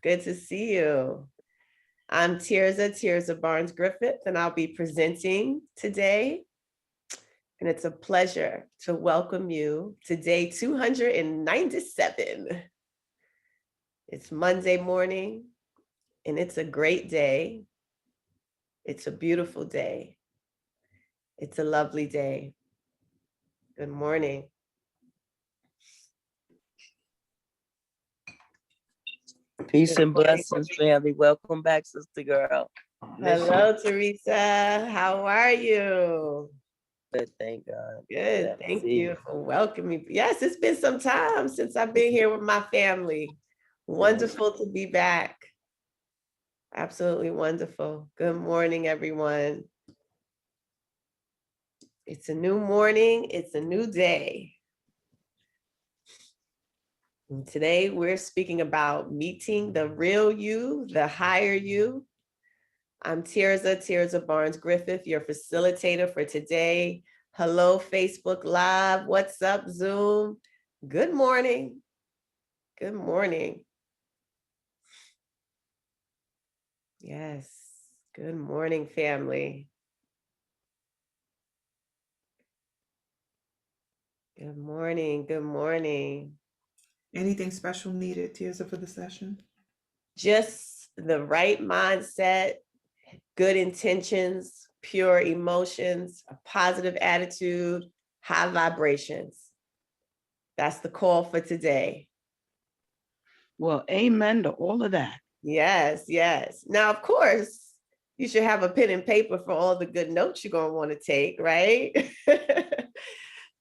Good to see you. I'm Tirza Barnes-Griffith, and I'll be presenting today. And it's a pleasure to welcome you to day 297. It's Monday morning, and it's a great day. It's a beautiful day. It's a lovely day. Good morning. Peace and blessings, family. Welcome back, sister girl. Hello, Teresa. How are you? Good, thank God. Good. Thank you for welcoming me. Yes, it's been some time since I've been here with my family. Wonderful to be back. Absolutely wonderful. Good morning, everyone. It's a new morning. It's a new day. And today we're speaking about meeting the real you, the higher you. I'm Tirza Barnes-Griffith, your facilitator for today. Hello, Facebook Live. What's up, Zoom? Good morning. Good morning. Yes. Good morning, family. Good morning. Good morning. Anything special needed, Tirza, for the session? Just the right mindset, good intentions, pure emotions, a positive attitude, high vibrations. That's the call for today. Well, amen to all of that. Yes, yes. Now, of course, you should have a pen and paper for all the good notes you're going to want to take, right?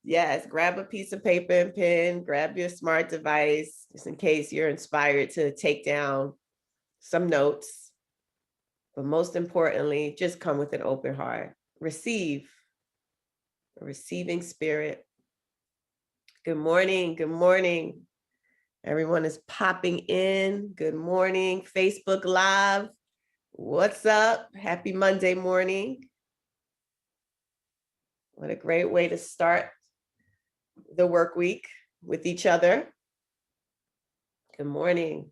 Yes, grab a piece of paper and pen, grab your smart device, just in case you're inspired to take down some notes. But most importantly, just come with an open heart. Receive, a receiving spirit. Good morning. Good morning. Everyone is popping in. Good morning. Facebook Live. What's up? Happy Monday morning. What a great way to start the work week with each other. Good morning.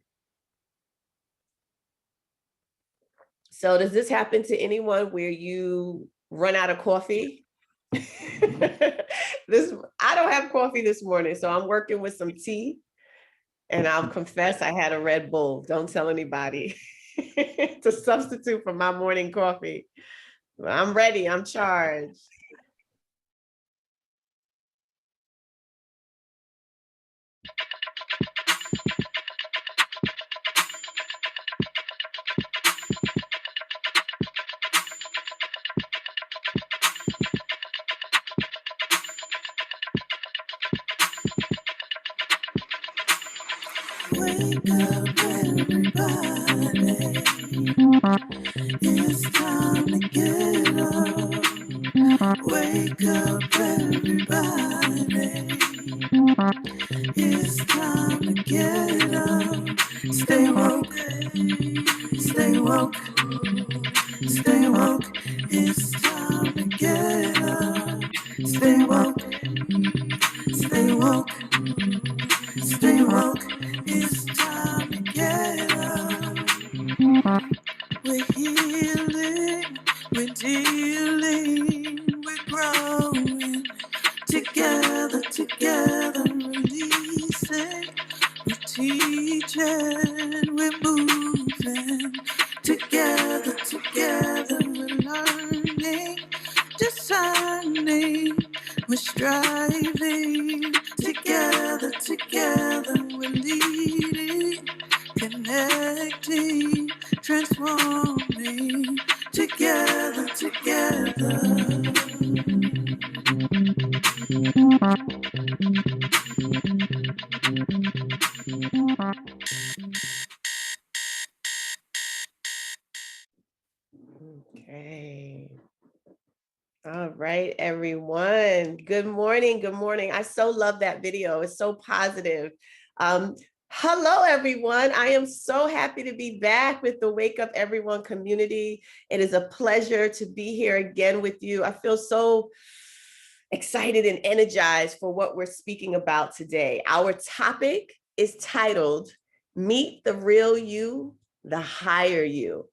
So does this happen to anyone where you run out of coffee? I don't have coffee this morning, so I'm working with some tea. And I'll confess I had a Red Bull. Don't tell anybody. To substitute for my morning coffee. I'm ready. I'm charged. Wake up, everybody. It's time to get up. Wake up, everybody. It's time to get up. Stay woke. Stay woke. Stay woke. It's time to get up. Stay woke. Stay woke. Stay woke. It's time to get up. We're healing, we're dealing, we're growing. Together, together, releasing. We're teaching, we're moving. Together, together, we're learning, discerning, we're striving. Together, together, we're leading, connecting, transforming. Together, together. Okay. All right, everyone. Good morning. Good morning. I so love that video. It's so positive. Hello, everyone. I am so happy to be back with the Wake Up Everyone community. It is a pleasure to be here again with you. I feel so excited and energized for what we're speaking about today. Our topic is titled Meet the real you, the higher you.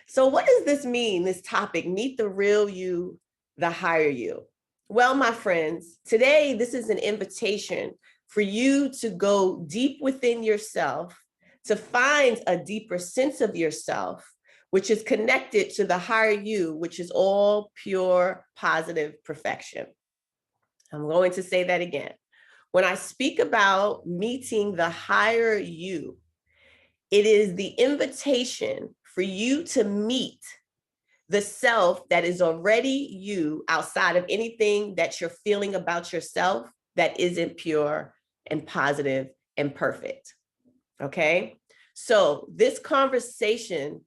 So what does this mean, this topic, meet the real you, the higher you? Well, my friends, today this is an invitation for you to go deep within yourself, to find a deeper sense of yourself, which is connected to the higher you, which is all pure, positive perfection. I'm going to say that again. When I speak about meeting the higher you, it is the invitation for you to meet the self that is already you outside of anything that you're feeling about yourself that isn't pure and positive and perfect. Okay? So this conversation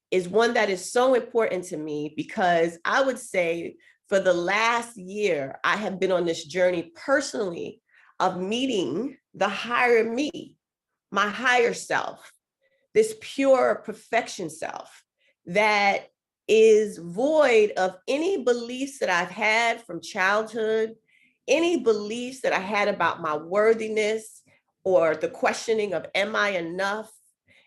is one that is so important to me because I would say for the last year, I have been on this journey personally of meeting the higher me, my higher self, this pure perfection self that is void of any beliefs that I've had from childhood, any beliefs that I had about my worthiness or the questioning of, am I enough?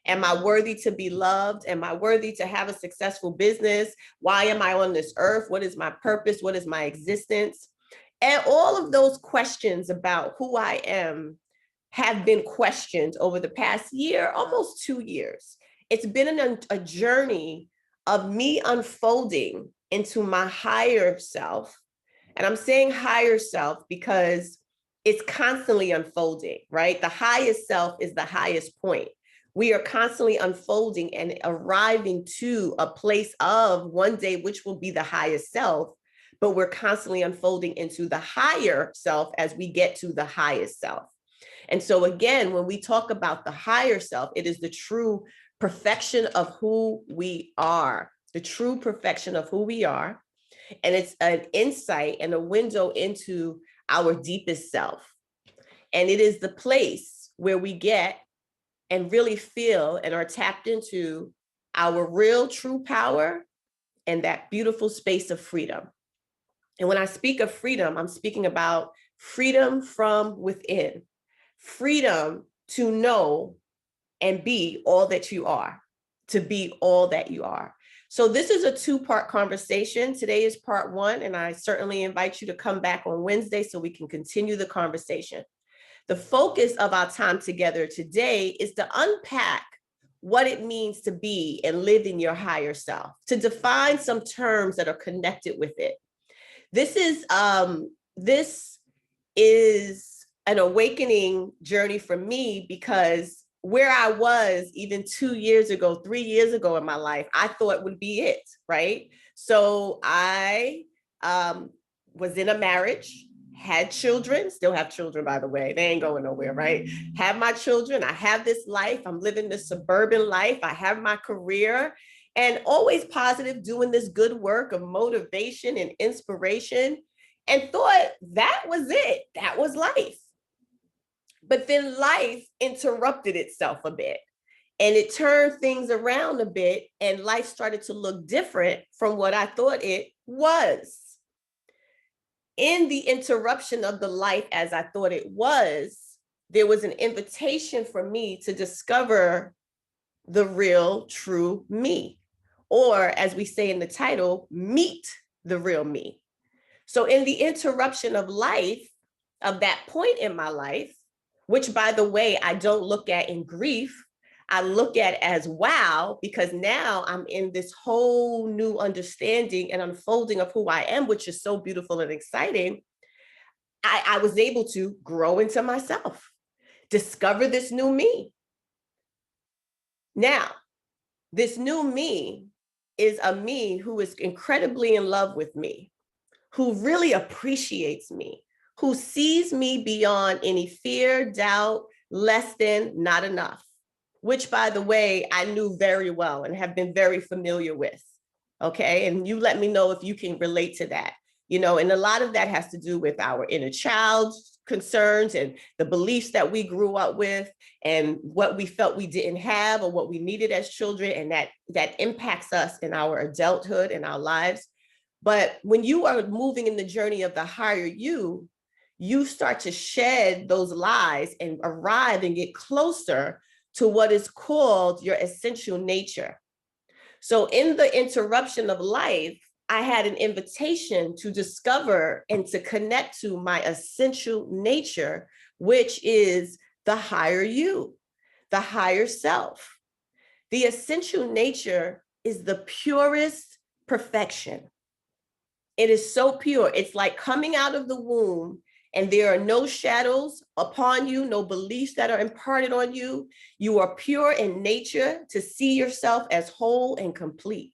Am I worthy to be loved? Am I worthy to have a successful business? Why am I on this earth? What is my purpose? What is my existence? And all of those questions about who I am have been questioned over the past year, almost 2 years. It's been a journey of me unfolding into my higher self. And I'm saying higher self because it's constantly unfolding, right? The highest self is the highest point. We are constantly unfolding and arriving to a place of one day, which will be the highest self, but we're constantly unfolding into the higher self as we get to the highest self. And so again, when we talk about the higher self, it is the true perfection of who we are, the true perfection of who we are. And it's an insight and a window into our deepest self. And it is the place where we get and really feel and are tapped into our real true power and that beautiful space of freedom. And when I speak of freedom, I'm speaking about freedom from within, freedom to know and be all that you are, to be all that you are. So this is a 2-part conversation. Today is part 1, and I certainly invite you to come back on Wednesday so we can continue the conversation. The focus of our time together today is to unpack what it means to be and live in your higher self, to define some terms that are connected with it. This is an awakening journey for me because where I was even 2 years ago, 3 years ago in my life, I thought would be it, right? So I was in a marriage, had children, still have children, by the way, they ain't going nowhere, right? Have my children, I have this life, I'm living this suburban life, I have my career, and always positive, doing this good work of motivation and inspiration, and thought that was it, that was life. But then life interrupted itself a bit and it turned things around a bit, and life started to look different from what I thought it was. In the interruption of the life as I thought it was, there was an invitation for me to discover the real, true me, or as we say in the title, meet the real me. So in the interruption of life, of that point in my life, which by the way, I don't look at in grief, I look at as wow, because now I'm in this whole new understanding and unfolding of who I am, which is so beautiful and exciting. I was able to grow into myself, discover this new me. Now, this new me is a me who is incredibly in love with me, who really appreciates me, who sees me beyond any fear, doubt, less than, not enough, which by the way, I knew very well and have been very familiar with, okay? And you let me know if you can relate to that, you know, and a lot of that has to do with our inner child concerns and the beliefs that we grew up with and what we felt we didn't have or what we needed as children, and that impacts us in our adulthood and our lives. But when you are moving in the journey of the higher you start to shed those lies and arrive and get closer to what is called your essential nature. So in the interruption of life, I had an invitation to discover and to connect to my essential nature, which is the higher you, the higher self. The essential nature is the purest perfection. It is so pure. It's like coming out of the womb and there are no shadows upon you, no beliefs that are imparted on you. You are pure in nature to see yourself as whole and complete.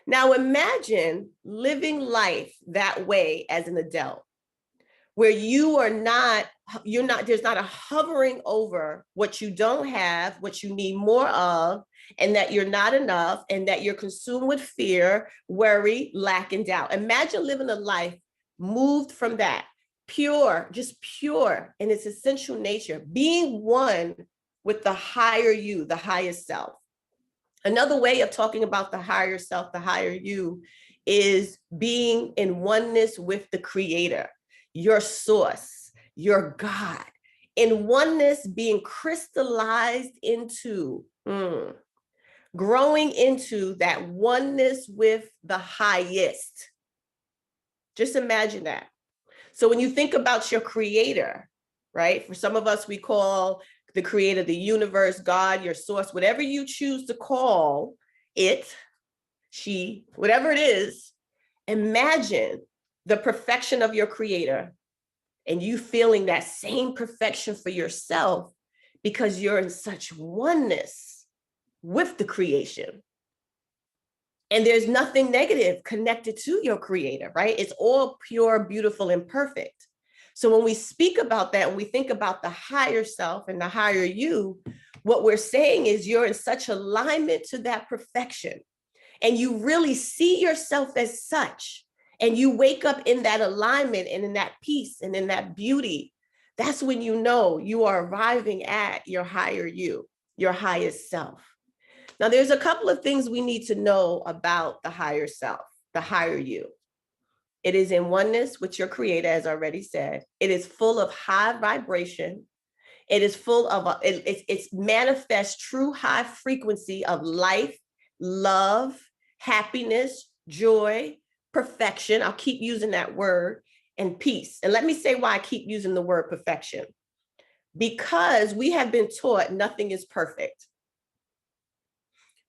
Now imagine living life that way as an adult, where there's not a hovering over what you don't have, what you need more of, and that you're not enough, and that you're consumed with fear, worry, lack, and doubt. Imagine living a life moved from that, pure, just pure in its essential nature, being one with the higher you, the highest self. Another way of talking about the higher self, the higher you, is being in oneness with the creator, your source, your God, in oneness, being crystallized into, growing into that oneness with the highest. Just imagine that. So when you think about your creator, right? For some of us, we call the creator, the universe, God, your source, whatever you choose to call it, she, whatever it is, imagine the perfection of your creator and you feeling that same perfection for yourself because you're in such oneness with the creation. And there's nothing negative connected to your creator, right? It's all pure, beautiful, and perfect. So when we speak about that, when we think about the higher self and the higher you, what we're saying is you're in such alignment to that perfection and you really see yourself as such, and you wake up in that alignment and in that peace and in that beauty. That's when you know you are arriving at your higher you, your highest self. Now, there's a couple of things we need to know about the higher self, the higher you. It is in oneness with your creator, as I already said. It is full of high vibration. It is full of, it's manifest true high frequency of life, love, happiness, joy, perfection. I'll keep using that word, and peace. And let me say why I keep using the word perfection. Because we have been taught nothing is perfect.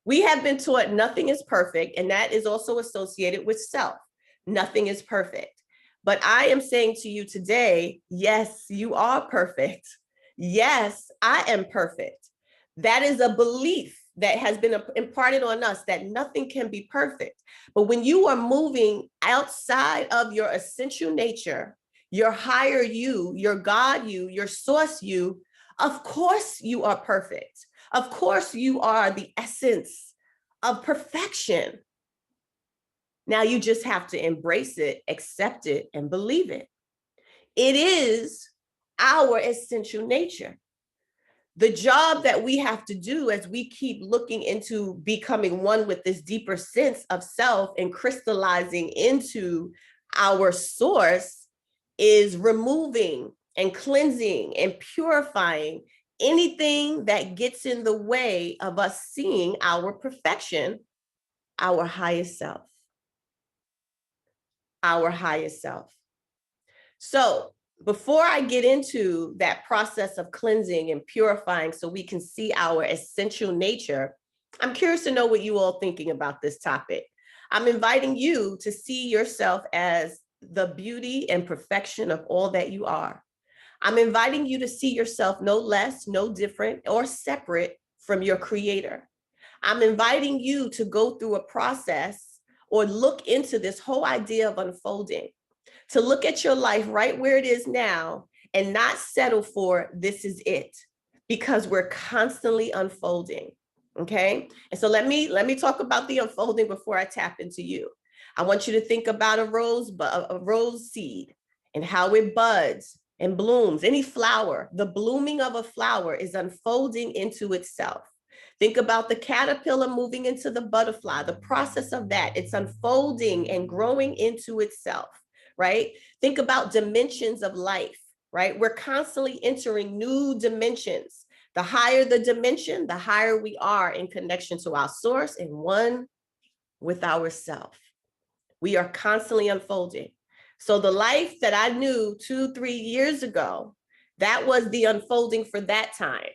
We have been taught nothing is perfect, and that is also associated with self. Nothing is perfect. But I am saying to you today, yes, you are perfect. Yes, I am perfect. That is a belief that has been imparted on us that nothing can be perfect. But when you are moving outside of your essential nature, your higher you, your God you, your source you, of course you are perfect. Of course you are the essence of perfection. Now you just have to embrace it, accept it, and believe it. It is our essential nature. The job that we have to do as we keep looking into becoming one with this deeper sense of self and crystallizing into our source is removing and cleansing and purifying anything that gets in the way of us seeing our perfection, our highest self. Our highest self. So before I get into that process of cleansing and purifying so we can see our essential nature, I'm curious to know what you all thinking about this topic. I'm inviting you to see yourself as the beauty and perfection of all that you are. I'm inviting you to see yourself no less, no different, or separate from your creator. I'm inviting you to go through a process or look into this whole idea of unfolding, to look at your life right where it is now and not settle for this is it, because we're constantly unfolding, okay? And so let me talk about the unfolding before I tap into you. I want you to think about a rose seed and how it buds and blooms. Any flower, the blooming of a flower is unfolding into itself. Think about the caterpillar moving into the butterfly, the process of that. It's unfolding and growing into itself, right? Think about dimensions of life, right? We're constantly entering new dimensions. The higher the dimension, the higher we are in connection to our source and one with ourself. We are constantly unfolding. So the life that I knew 2-3 years ago, that was the unfolding for that time.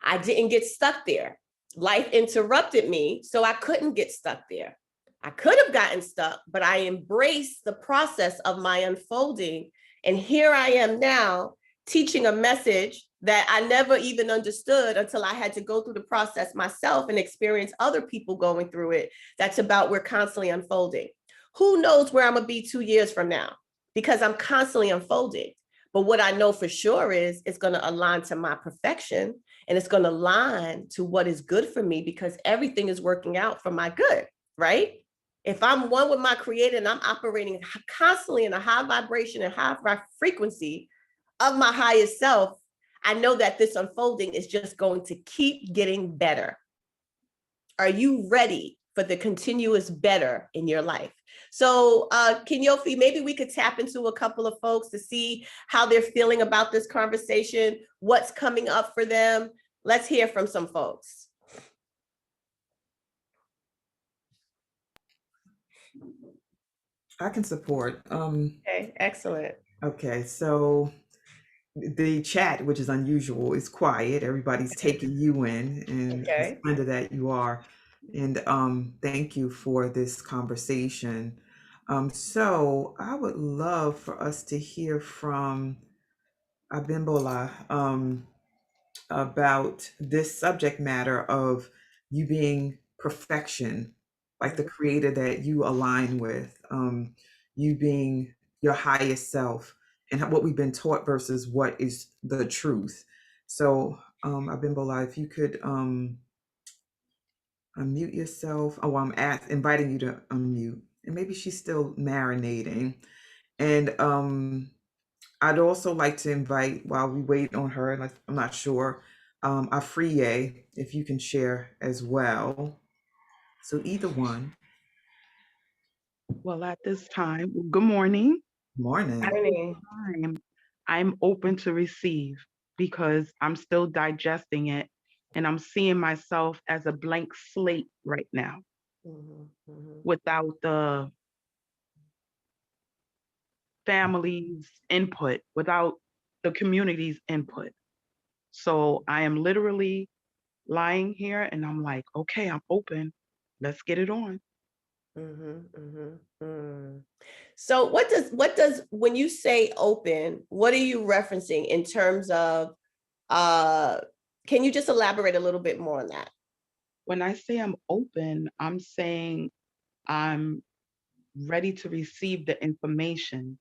I didn't get stuck there. Life interrupted me, so I couldn't get stuck there. I could have gotten stuck, but I embraced the process of my unfolding. And here I am now teaching a message that I never even understood until I had to go through the process myself and experience other people going through it. That's about we're constantly unfolding. Who knows where I'm gonna be 2 years from now? Because I'm constantly unfolding. But what I know for sure is it's gonna align to my perfection, and it's gonna align to what is good for me, because everything is working out for my good, right? If I'm one with my creator and I'm operating constantly in a high vibration and high frequency of my highest self, I know that this unfolding is just going to keep getting better. Are you ready for the continuous better in your life? So Kenyofi, maybe we could tap into a couple of folks to see how they're feeling about this conversation, what's coming up for them. Let's hear from some folks. I can support. Okay, excellent. Okay, so the chat, which is unusual, is quiet. Everybody's taking you in, and Okay. under that you are. And thank you for this conversation. So I would love for us to hear from Abimbola about this subject matter of you being perfection, like the creator that you align with, you being your highest self, and what we've been taught versus what is the truth. So, Abimbola, if you could unmute yourself. Oh, inviting you to unmute, and maybe she's still marinating. And I'd also like to invite, while we wait on her, and I'm not sure, Afriye, if you can share as well. So either one. Well, at this time, good morning. Morning. At this time, I'm open to receive because I'm still digesting it, and I'm seeing myself as a blank slate right now, without the family's input, without the community's input. So I am literally lying here and I'm like, okay, I'm open. Let's get it on. So what does when you say open, what are you referencing in terms of, can you just elaborate a little bit more on that? When I say I'm open, I'm saying I'm ready to receive the information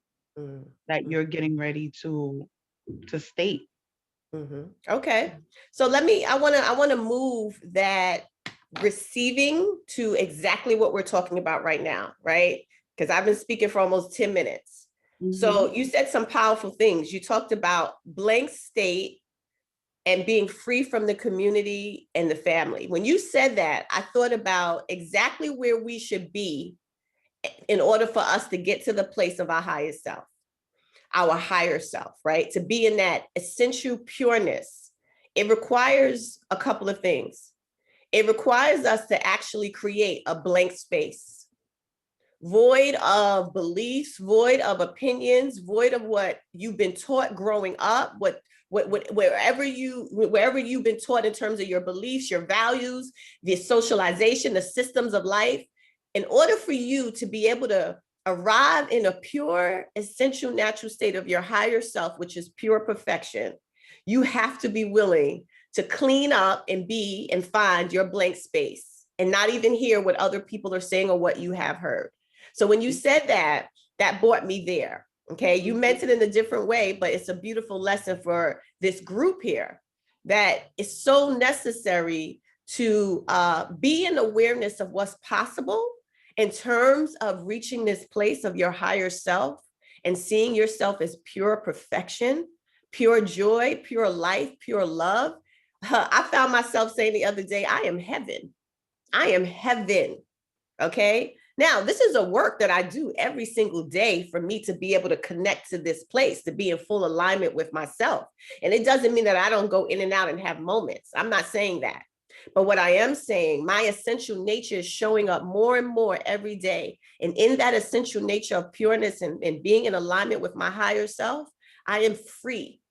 that you're getting ready to state. Okay, so I want to move that receiving to exactly what we're talking about right now, right? Because I've been speaking for almost 10 minutes. So you said some powerful things. You talked about blank state and being free from the community and the family. When you said that, I thought about exactly where we should be in order for us to get to the place of our highest self, our higher self, right? To be in that essential pureness. It requires a couple of things. It requires us to actually create a blank space, void of beliefs, void of opinions, void of what you've been taught growing up, wherever you've been taught in terms of your beliefs, your values, the socialization, the systems of life. In order for you to be able to arrive in a pure, essential, natural state of your higher self, which is pure perfection, you have to be willing to clean up and be and find your blank space and not even hear what other people are saying or what you have heard. So when you said that, that brought me there. Okay, you meant it in a different way, but it's a beautiful lesson for this group here that is so necessary to be in awareness of what's possible in terms of reaching this place of your higher self and seeing yourself as pure perfection, pure joy, pure life, pure love. I found myself saying the other day, I am heaven. I am heaven. Okay. Now, this is a work that I do every single day for me to be able to connect to this place, to be in full alignment with myself. And it doesn't mean that I don't go in and out and have moments. I'm not saying that. But what I am saying, my essential nature is showing up more and more every day. And in that essential nature of pureness and being in alignment with my higher self, I am free.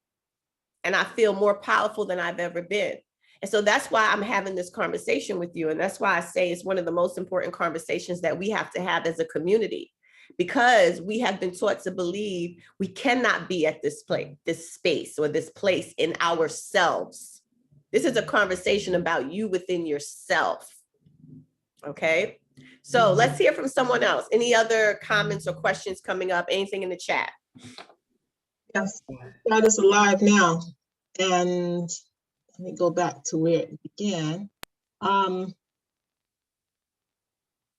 And I feel more powerful than I've ever been. And so that's why I'm having this conversation with you. And that's why I say it's one of the most important conversations that we have to have as a community, because we have been taught to believe we cannot be at this place, this space, or this place in ourselves. This is a conversation about you within yourself. Okay. So let's hear from someone else. Any other comments or questions coming up? Anything in the chat? Yes, God is alive now. And let me go back to where it began. All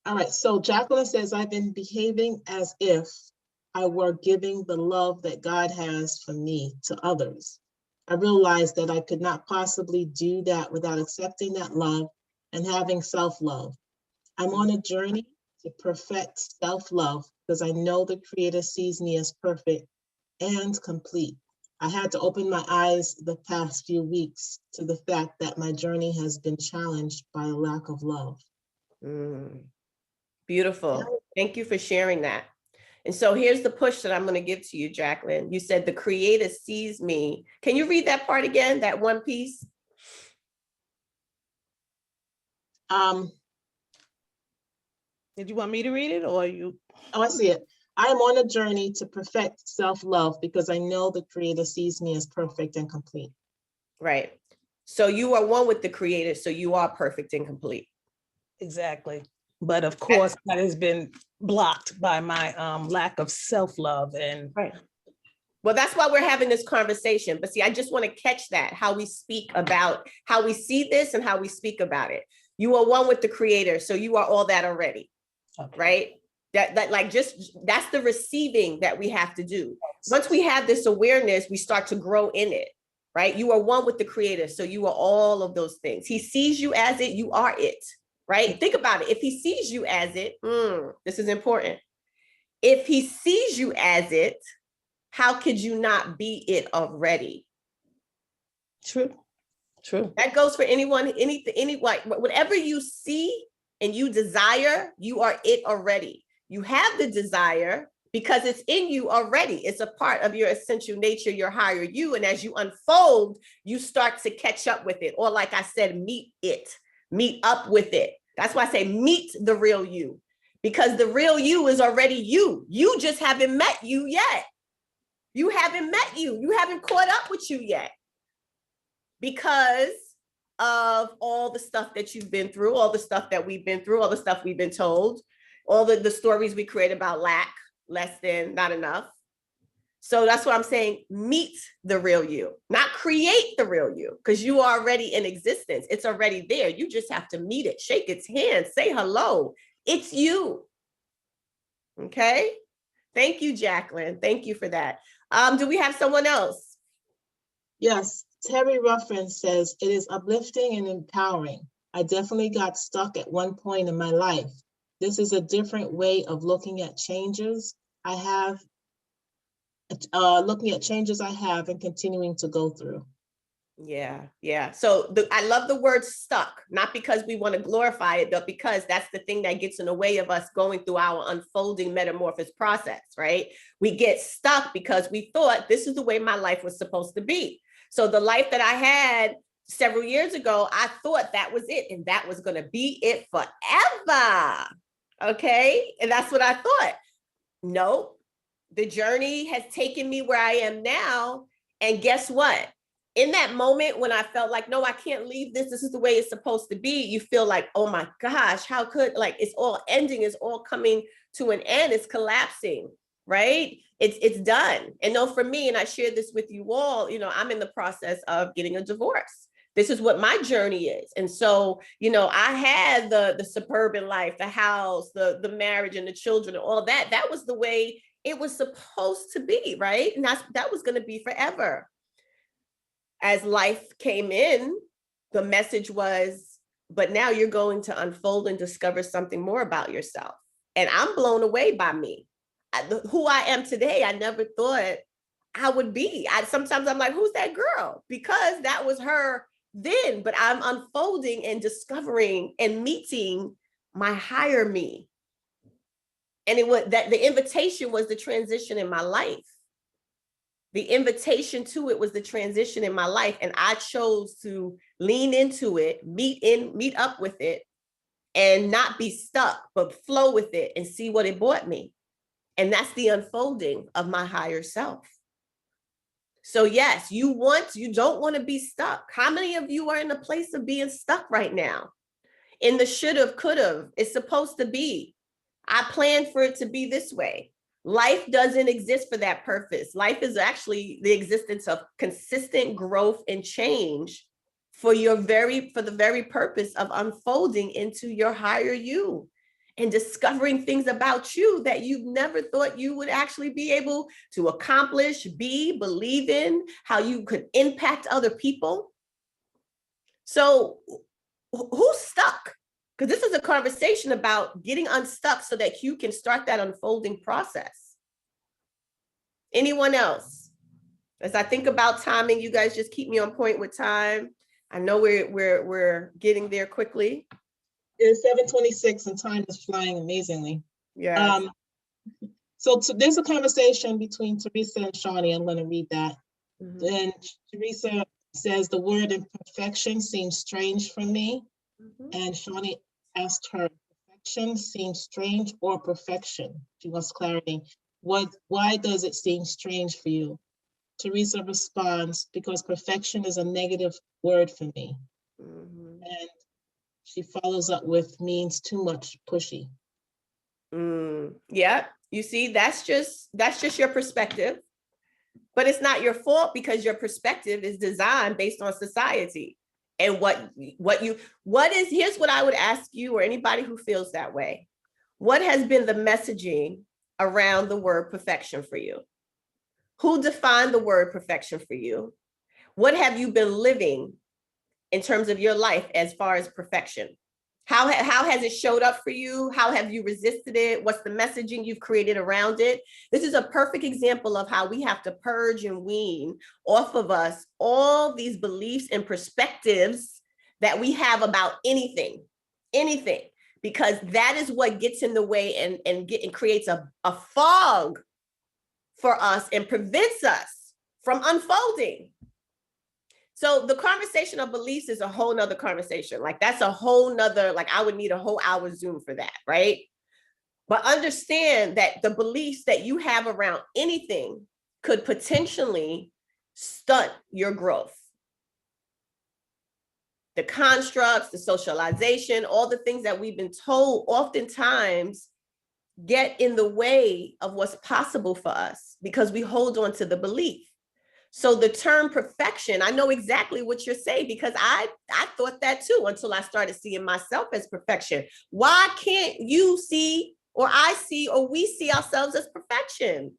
right, so Jacqueline says, I've been behaving as if I were giving the love that God has for me to others. I realized that I could not possibly do that without accepting that love and having self-love. I'm on a journey to perfect self-love because I know the Creator sees me as perfect and complete. I had to open my eyes the past few weeks to the fact that my journey has been challenged by a lack of love. Beautiful. Thank you for sharing that. And so here's the push that I'm going to give to you, Jacqueline. You said the Creator sees me. Can you read that part again, that one piece? Did you want me to read it or you? Oh, I see it. I am on a journey to perfect self-love because I know the Creator sees me as perfect and complete. Right. So you are one with the Creator, so you are perfect and complete. Exactly. But of course, that has been blocked by my lack of self-love. And right. Well, that's why we're having this conversation. But see, I just want to catch that, how we speak about, how we see this and how we speak about it. You are one with the Creator, so you are all that already. Okay. Right. That like just that's the receiving that we have to do. Once we have this awareness, we start to grow in it. Right. You are one with the Creator. So you are all of those things. He sees you as it, you are it. Right. Think about it. If he sees you as it, this is important. If he sees you as it, how could you not be it already? True. True. That goes for anyone, anything, whatever you see and you desire, you are it already. You have the desire because it's in you already. It's a part of your essential nature, your higher you. And as you unfold, you start to catch up with it. Or like I said, meet up with it. That's why I say meet the real you, because the real you is already you. You just haven't met you yet. You haven't met you. You haven't caught up with you yet because of all the stuff that you've been through, all the stuff that we've been through, all the stuff we've been told, all the stories we create about lack, less than, not enough. So that's what I'm saying. Meet the real you, not create the real you, because you are already in existence. It's already there. You just have to meet it, shake its hand, say hello. It's you. Okay. Thank you, Jacqueline. Thank you for that. Do we have someone else? Yes. Terry Ruffin says, it is uplifting and empowering. I definitely got stuck at one point in my life. This is a different way of looking at changes I have, and continuing to go through. Yeah. So I love the word stuck, not because we want to glorify it, but because that's the thing that gets in the way of us going through our unfolding metamorphosis process, right? We get stuck because we thought this is the way my life was supposed to be. So the life that I had several years ago, I thought that was it, and that was going to be it forever. Okay. And that's what I thought. No, the journey has taken me where I am now. And guess what? In that moment when I felt like, no, I can't leave this. This is the way it's supposed to be. You feel like, oh my gosh, how could, like, it's all ending. It's all coming to an end. It's collapsing, right? It's done. And no, for me, and I share this with you all, I'm in the process of getting a divorce. This is what my journey is. And so, I had the suburban life, the house, the marriage and the children and all that. That was the way it was supposed to be, right? And that was going to be forever. As life came in, the message was, but now you're going to unfold and discover something more about yourself. And I'm blown away by me. Who I am today, I never thought I would be. Sometimes I'm like, who's that girl? Because that was her then, but I'm unfolding and discovering and meeting my higher me. And it was that the invitation was the transition in my life. The invitation to it was the transition in my life. And I chose to lean into it, meet up with it, and not be stuck, but flow with it and see what it brought me. And that's the unfolding of my higher self. So yes, you don't want to be stuck. How many of you are in a place of being stuck right now? In the should have, could have, it's supposed to be. I planned for it to be this way. Life doesn't exist for that purpose. Life is actually the existence of consistent growth and change for the very purpose of unfolding into your higher you and discovering things about you that you never thought you would actually be able to accomplish, believe in, how you could impact other people. So who's stuck? Because this is a conversation about getting unstuck so that you can start that unfolding process. Anyone else? As I think about timing, you guys just keep me on point with time. I know we're getting there quickly. It's 7:26 and time is flying amazingly. Yeah. So there's a conversation between Teresa and Shawnee. I'm going to read that. Mm-hmm. And Teresa says, the word imperfection seems strange for me. Mm-hmm. And Shawnee asked her, perfection seems strange or perfection? She wants clarity. Why does it seem strange for you? Teresa responds, because perfection is a negative word for me. Mm-hmm. And she follows up with, means too much, pushy. Yeah, you see, that's just your perspective, but it's not your fault because your perspective is designed based on society. And here's what I would ask you or anybody who feels that way. What has been the messaging around the word perfection for you? Who defined the word perfection for you? What have you been living in terms of your life as far as perfection? How has it showed up for you? How have you resisted it? What's the messaging you've created around it? This is a perfect example of how we have to purge and wean off of us all these beliefs and perspectives that we have about anything, because that is what gets in the way and creates a fog for us and prevents us from unfolding. So the conversation of beliefs is a whole nother conversation. Like that's a whole nother, like I would need a whole hour Zoom for that, right? But understand that the beliefs that you have around anything could potentially stunt your growth. The constructs, the socialization, all the things that we've been told oftentimes get in the way of what's possible for us because we hold on to the belief. So the term perfection, I know exactly what you're saying because I thought that too until I started seeing myself as perfection. Why can't you see or I see or we see ourselves as perfection?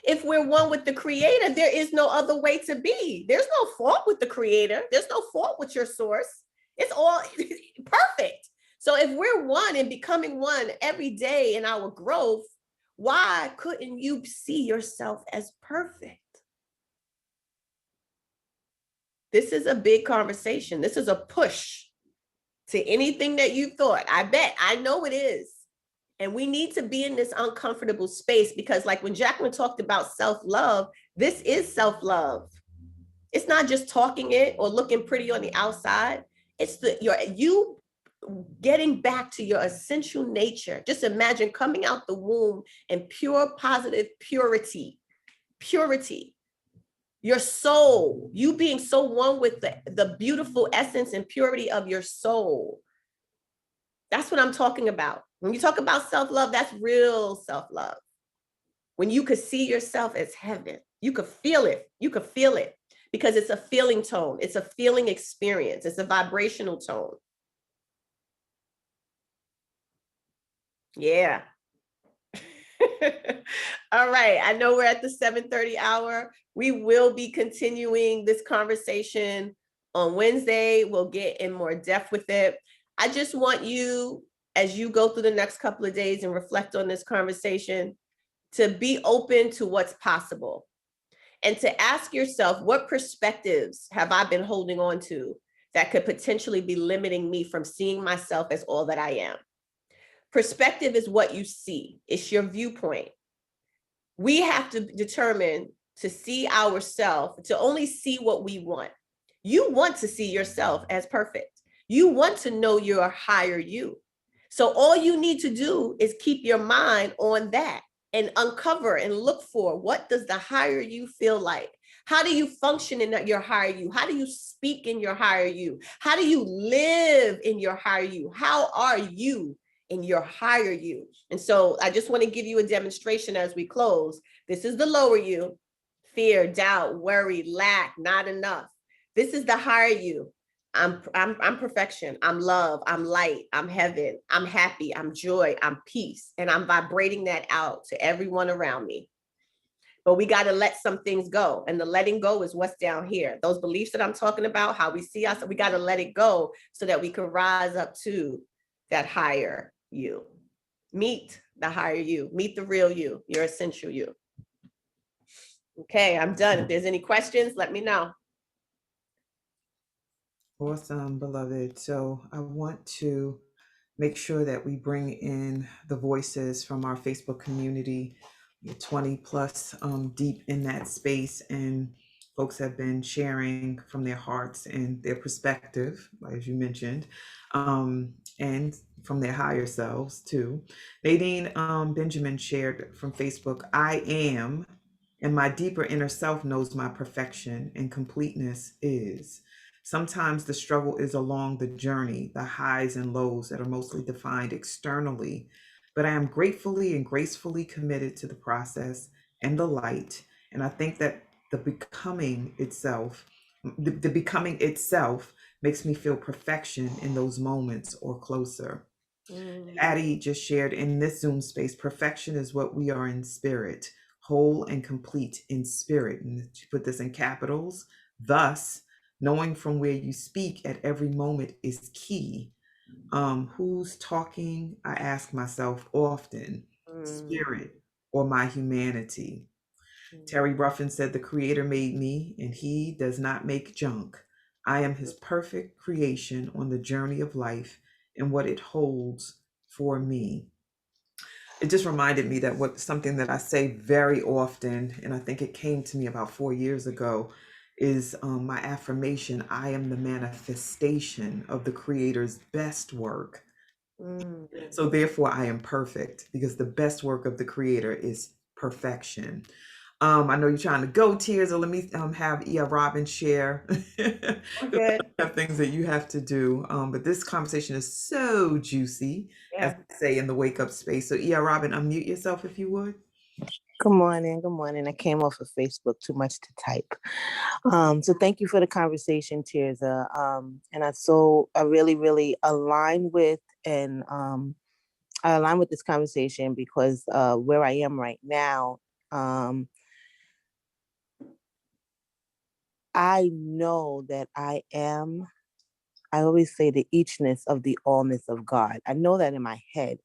If we're one with the creator, there is no other way to be. There's no fault with the creator. There's no fault with your source. It's all perfect. So if we're one and becoming one every day in our growth, why couldn't you see yourself as perfect? This is a big conversation. This is a push to anything that you thought. I know it is. And we need to be in this uncomfortable space because like when Jacqueline talked about self-love, this is self-love. It's not just talking it or looking pretty on the outside. It's you getting back to your essential nature. Just imagine coming out the womb in pure, positive purity. Your soul, you being so one with the beautiful essence and purity of your soul. That's what I'm talking about. When you talk about self-love, that's real self-love. When you could see yourself as heaven, you could feel it. You could feel it because it's a feeling tone. It's a feeling experience. It's a vibrational tone. Yeah. All right. I know we're at the 7:30 hour. We will be continuing this conversation on Wednesday. We'll get in more depth with it. I just want you as you go through the next couple of days and reflect on this conversation, to be open to what's possible and to ask yourself, what perspectives have I been holding on to that could potentially be limiting me from seeing myself as all that I am? Perspective is what you see. It's your viewpoint. We have to determine to see ourselves, to only see what we want. You want to see yourself as perfect. You want to know your higher you. So all you need to do is keep your mind on that and uncover and look for, what does the higher you feel like? How do you function in your higher you? How do you speak in your higher you? How do you live in your higher you? How are you in your higher you? And so I just want to give you a demonstration as we close. This is the lower you: fear, doubt, worry, lack, not enough. This is the higher you. I'm perfection. I'm love. I'm light. I'm heaven. I'm happy. I'm joy. I'm peace. And I'm vibrating that out to everyone around me. But we got to let some things go. And the letting go is what's down here. Those beliefs that I'm talking about, how we see us, we got to let it go so that we can rise up to that higher you. Meet the higher you. Meet the real you, your essential you. Okay, I'm done. If there's any questions, let me know. Awesome, beloved. So I want to make sure that we bring in the voices from our Facebook community. We're 20 plus deep in that space, and folks have been sharing from their hearts and their perspective, as you mentioned, and from their higher selves too. Nadine Benjamin shared from Facebook, I am, and my deeper inner self knows my perfection and completeness is. Sometimes the struggle is along the journey, the highs and lows that are mostly defined externally, but I am gratefully and gracefully committed to the process and the light. And I think that the becoming itself, the becoming itself makes me feel perfection in those moments or closer. Addie just shared in this Zoom space, perfection is what we are in spirit, whole and complete in spirit. And she put this in capitals. Thus, knowing from where you speak at every moment is key. Who's talking? I ask myself often, spirit or my humanity. Terry Ruffin said, the creator made me and he does not make junk. I am his perfect creation on the journey of life and what it holds for me. It just reminded me that something that I say very often, and I think it came to me about 4 years ago, is my affirmation: I am the manifestation of the creator's best work. So therefore I am perfect, because the best work of the creator is perfection. I know you're trying to go, Tirza. Let me have Robin share. Okay. Have things that you have to do. But this conversation is so juicy, as I say in the wake up space. So Robin, unmute yourself if you would. Good morning. Good morning. I came off of Facebook, too much to type. So thank you for the conversation, Tirza. And I really, really align with this conversation because where I am right now, I know that I always say the eachness of the allness of God. I know that in my head.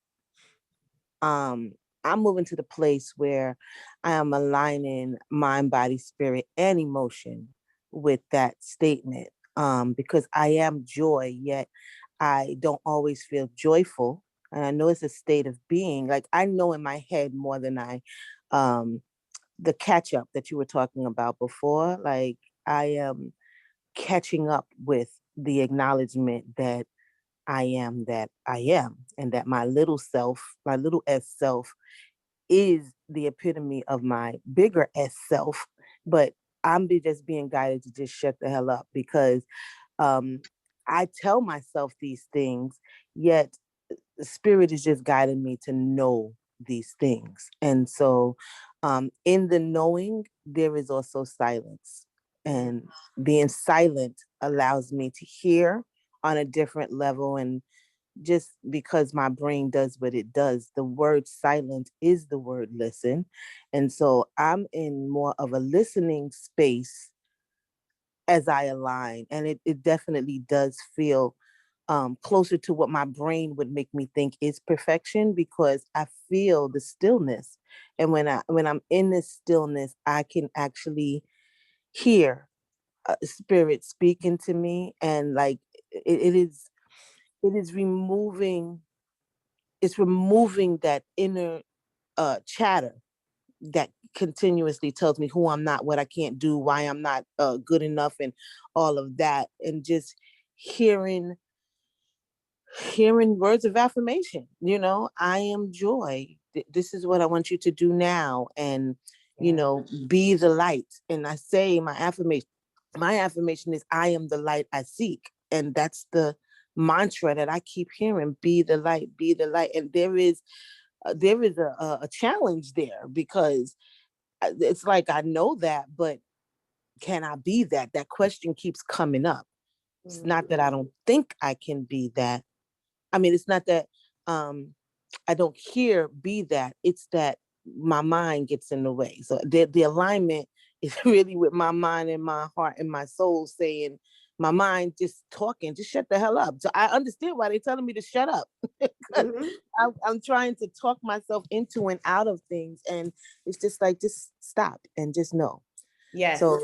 I'm moving to the place where I am aligning mind, body, spirit, and emotion with that statement. Because I am joy, yet I don't always feel joyful. And I know it's a state of being. Like I know in my head more than the catch up that you were talking about before. Like I am catching up with the acknowledgement that I am, and that my little S self is the epitome of my bigger S self. But I'm just being guided to just shut the hell up, because I tell myself these things, yet the spirit is just guiding me to know these things. And so in the knowing, there is also silence. And being silent allows me to hear on a different level. And just because my brain does what it does, the word silent is the word listen. And so I'm in more of a listening space as I align. And it definitely does feel closer to what my brain would make me think is perfection, because I feel the stillness. And when I'm in this stillness, I can actually hear spirit speaking to me, and like it is removing that inner chatter that continuously tells me who I'm not, what I can't do, why I'm not good enough, and all of that, and just hearing words of affirmation. I am joy. This is what I want you to do now, and be the light. And I say my affirmation is, I am the light I seek. And that's the mantra that I keep hearing: be the light, be the light. And there is a challenge there, because it's like, I know that, but can I be that? That question keeps coming up. It's not that I don't think I can be that. I mean, it's not that I don't hear be that. It's that my mind gets in the way. So the alignment is really with my mind and my heart and my soul saying, my mind just talking, just shut the hell up. So I understand why they're telling me to shut up. I'm trying to talk myself into and out of things. And it's just like, just stop and just know. Yes. So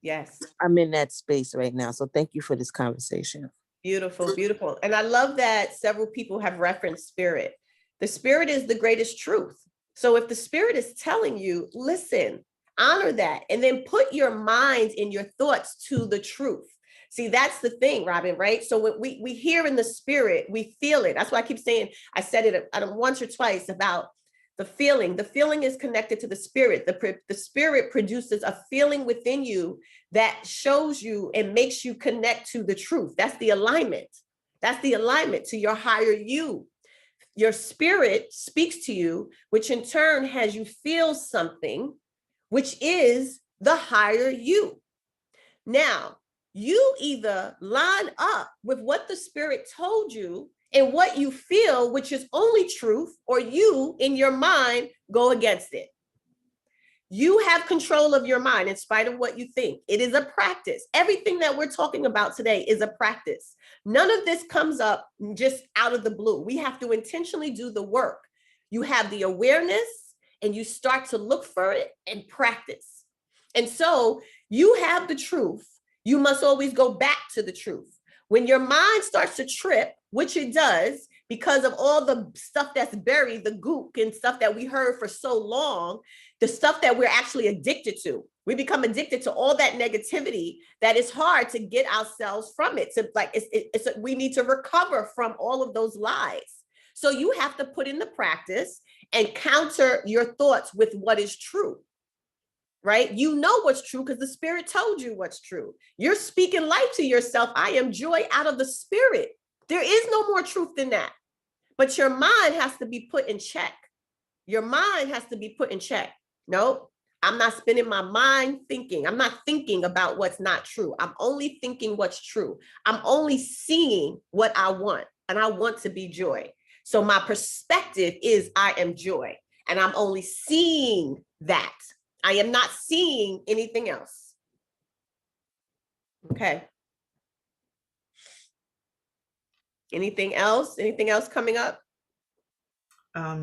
yes, I'm in that space right now. So thank you for this conversation. beautiful, beautiful. And I love that several people have referenced spirit. The spirit is the greatest truth. So if the spirit is telling you, listen, honor that, and then put your mind and your thoughts to the truth. See, that's the thing, Robin, right? So when we hear in the spirit, we feel it. That's why I keep saying, I said it once or twice about the feeling. The feeling is connected to the spirit. The spirit produces a feeling within you that shows you and makes you connect to the truth. That's the alignment. That's the alignment to your higher you. Your spirit speaks to you, which in turn has you feel something, which is the higher you. Now, you either line up with what the spirit told you and what you feel, which is only truth, or you in your mind go against it. You have control of your mind in spite of what you think. It is a practice. Everything that we're talking about today is a practice. None of this comes up just out of the blue. We have to intentionally do the work. You have the awareness and you start to look for it and practice. And so you have the truth. You must always go back to the truth. When your mind starts to trip, which it does, because of all the stuff that's buried, the gook and stuff that we heard for so long, the stuff that we're actually addicted to. We become addicted to all that negativity that it's hard to get ourselves from it. So like we need to recover from all of those lies. So you have to put in the practice and counter your thoughts with what is true. Right? You know what's true because the spirit told you what's true. You're speaking life to yourself. I am joy out of the spirit. There is no more truth than that. But your mind has to be put in check. Your mind has to be put in check. No, I'm not spending my mind thinking. I'm not thinking about what's not true. I'm only thinking what's true. I'm only seeing what I want, and I want to be joy. So my perspective is I am joy, and I'm only seeing that. I am not seeing anything else. Okay. Anything else? Anything else coming up?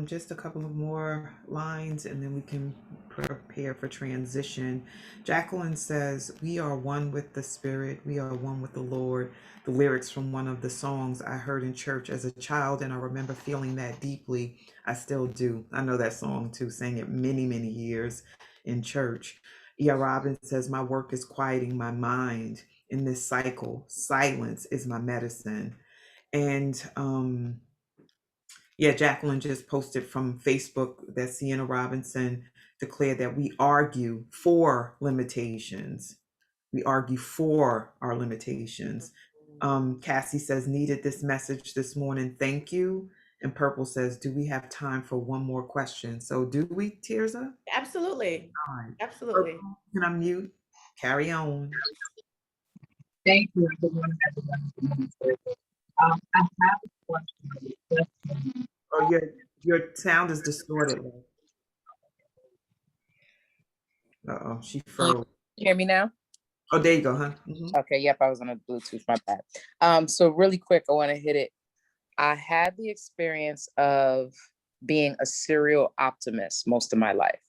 Just a couple of more lines and then we can prepare for transition. Jacqueline says, we are one with the Spirit. We are one with the Lord. The lyrics from one of the songs I heard in church as a child, and I remember feeling that deeply. I still do. I know that song too, sang it many, many years in church. Yeah, Robin says, my work is quieting my mind in this cycle. Silence is my medicine. And yeah, Jacqueline just posted from Facebook that Sienna Robinson declared that we argue for limitations. We argue for our limitations. Cassie says, needed this message this morning. Thank you. And Purple says, do we have time for one more question? So do we, Tirza? Absolutely. All right. Absolutely. Purple, can I mute? Carry on. Thank you, everyone. I have a question. Oh, your sound is distorted. Uh-oh, she Can you froze. hear me now? Oh, there you go, huh? Mhm. Okay, yep, I was on a Bluetooth, my bad. So really quick, I want to hit it. I had the experience of being a serial optimist most of my life,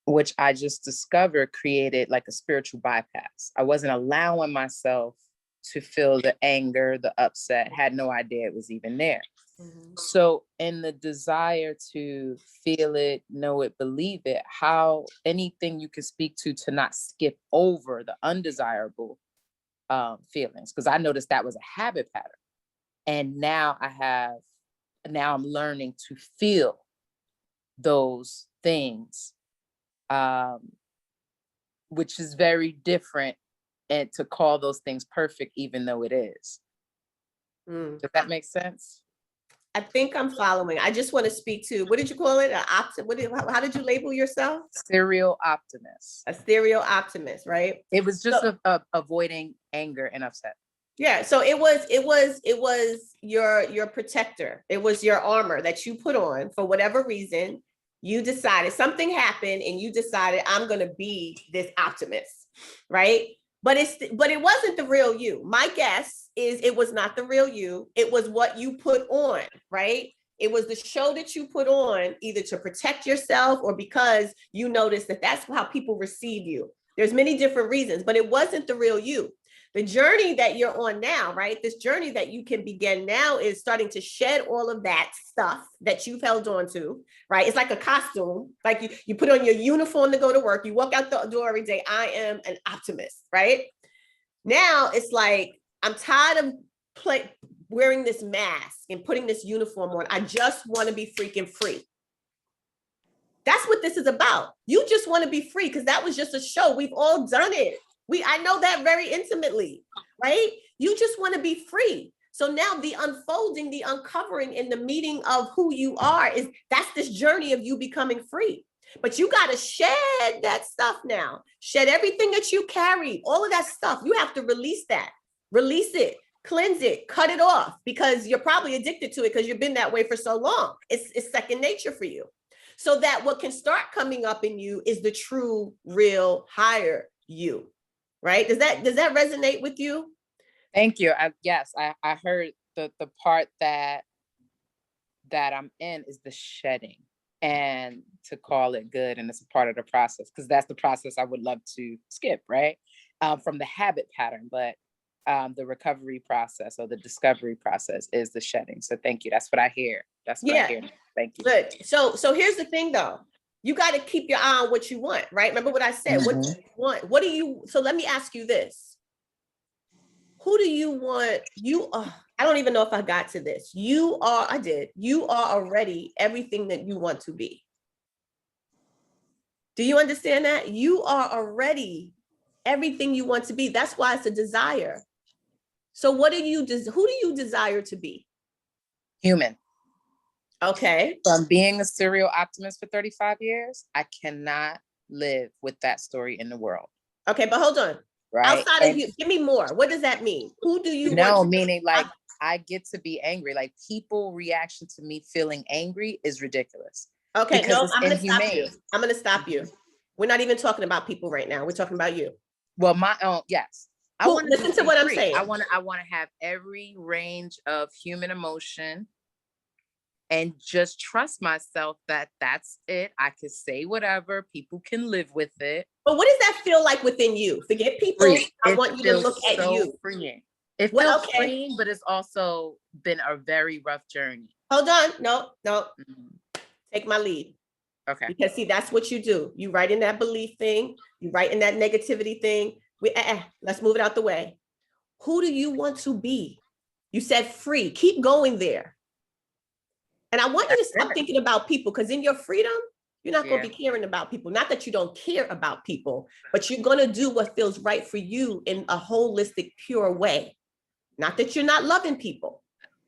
which I just discovered created like a spiritual bypass. I wasn't allowing myself to feel the anger, the upset, had no idea it was even there. So in the desire to feel it, know it, believe it, how anything you can speak to not skip over the undesirable feelings, because I noticed that was a habit pattern. And now I'm learning to feel those things, which is very different, and to call those things perfect, even though it is. Does that make sense? I think I'm following. I just want to speak to, what did you call it? How did you label yourself? Serial optimist. A serial optimist, right? It was just avoiding anger and upset. Yeah, so it was your protector. It was your armor that you put on for whatever reason. You decided something happened and you decided, I'm going to be this optimist, right? But it wasn't the real you. My guess is it was not the real you. It was what you put on, right? It was the show that you put on either to protect yourself or because you noticed that that's how people receive you. There's many different reasons, but it wasn't the real you. The journey that you're on now, right? This journey that you can begin now is starting to shed all of that stuff that you've held on to, right? It's like a costume. Like you put on your uniform to go to work. You walk out the door every day. I am an optimist, right? Now it's like, I'm tired of wearing this mask and putting this uniform on. I just want to be freaking free. That's what this is about. You just want to be free because that was just a show. We've all done it. I know that very intimately, right? You just want to be free. So now the unfolding, the uncovering, and the meeting of who you are that's this journey of you becoming free. But you got to shed that stuff now. Shed everything that you carry, all of that stuff. You have to release that. Release it, cleanse it, cut it off, because you're probably addicted to it because you've been that way for so long. It's second nature for you. So that what can start coming up in you is the true, real, higher you. Right? Does that resonate with you? Thank you. I heard the part that I'm in is the shedding, and to call it good, and it's a part of the process, because that's the process I would love to skip, right? From the habit pattern, but the recovery process or the discovery process is the shedding. So thank you. That's what I hear. I hear. Thank you. Good. So here's the thing though. You got to keep your eye on what you want, right? Remember what I said, what do you want? So let me ask you this. Who do you want? I don't even know if I got to this. You are already everything that you want to be. Do you understand that? You are already everything you want to be. That's why it's a desire. So who do you desire to be? Human. Okay. From being a serial optimist for 35 years, I cannot live with that story in the world. Okay, but hold on. Right. Outside of you, give me more. What does that mean? Who do you want? Meaning like I get to be angry. Like people reaction to me feeling angry is ridiculous. Okay, no, I'm going to stop you. I'm going to stop you. We're not even talking about people right now. We're talking about you. Well, my own, yes. Listen to what I'm saying. I want to have every range of human emotion and just trust myself that that's it. I can say whatever, people can live with it. But what does that feel like within you? Forget people. I want you to look at you. Freeing. It feels freeing, but it's also been a very rough journey. Hold on. No. Take my lead. Okay. Because see, that's what you do. You write in that belief thing. You write in that negativity thing. Let's move it out the way. Who do you want to be? You said free. Keep going there. And I want you to stop thinking about people, because in your freedom, you're not going to be caring about people. Not that you don't care about people, but you're going to do what feels right for you in a holistic, pure way. Not that you're not loving people.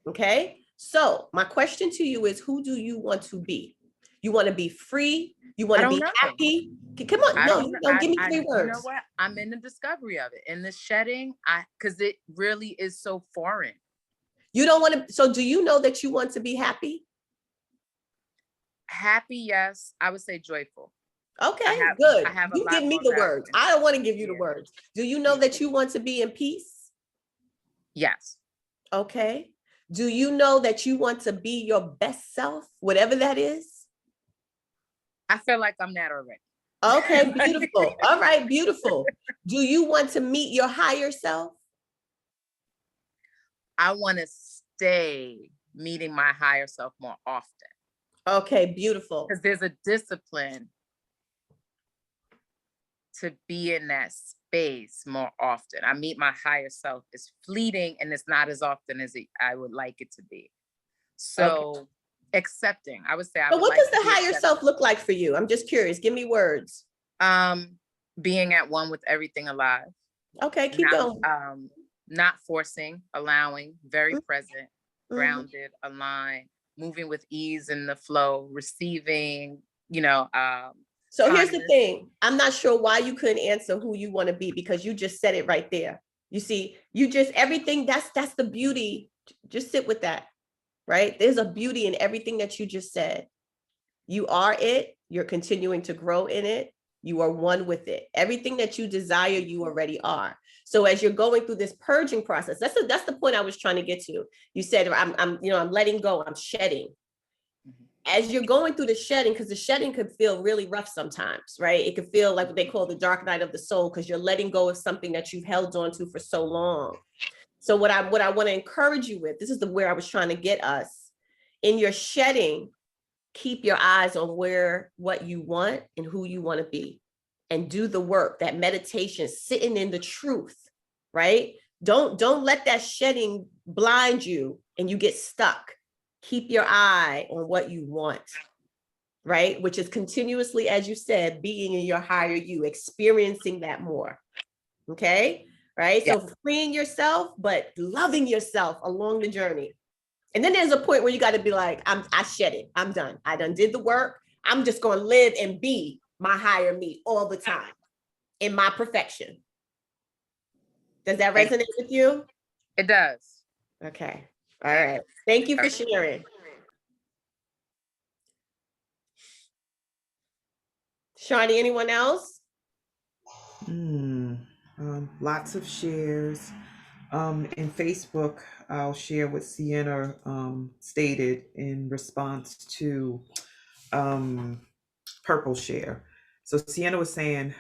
Okay. So my question to you is, who do you want to be? You want to be free? You want to be happy? Come on. Give me 3 words. You know what? I'm in the discovery of it. In the shedding, because it really is so foreign. You don't want to. So do you know that you want to be happy? Happy, yes. I would say joyful. Okay, good. I have a You lot give me more the value words. in I don't want to give you the Yeah. words. Do you know Yeah. that you want to be in peace? Yes. Okay. Do you know that you want to be your best self, whatever that is? I feel like I'm that already. Okay, beautiful. All right, beautiful. Do you want to meet your higher self? I want to stay meeting my higher self more often Okay, beautiful. because there's a discipline to be in that space more often. I meet my higher self. It's fleeting and it's not as often as I would like it to be. So accepting, I would say I But would what like does to the be higher accepting. self look like for you? I'm just curious. Give me words. Being at one with everything alive. Okay, keep not, going. Not forcing, allowing, very Mhm. present, Mhm. grounded, aligned, moving with ease in the flow, receiving, So here's the kindness. thing. I'm not sure why you couldn't answer who you want to be because you just said it right there. You see, you just everything that's the beauty. Just sit with that, right? There's a beauty in everything that you just said. You are it. You're continuing to grow in it. You are one with it. Everything that you desire, you already are. So as you're going through this purging process, that's the point I was trying to get to. You said I'm letting go, I'm shedding. As you're going through the shedding, because the shedding could feel really rough sometimes, right? It could feel like what they call the dark night of the soul, because you're letting go of something that you've held on to for so long. So what I want to encourage you with, this is where I was trying to get us, in your shedding, keep your eyes on what you want and who you want to be, and do the work, that meditation, sitting in the truth, right? Don't let that shedding blind you and you get stuck. Keep your eye on what you want, right? Which is continuously, as you said, being in your higher you, experiencing that more. Okay. Right. Yeah. So freeing yourself, but loving yourself along the journey. And then there's a point where you got to be like, I shed it. I'm done. I done did the work. I'm just going to live and be my higher me all the time in my perfection. Does that resonate with you? It does. Okay. All right. Thank you for sharing. Shawnee, anyone else? Lots of shares. In Facebook, I'll share what Sienna stated in response to Purple share. So Sienna was saying,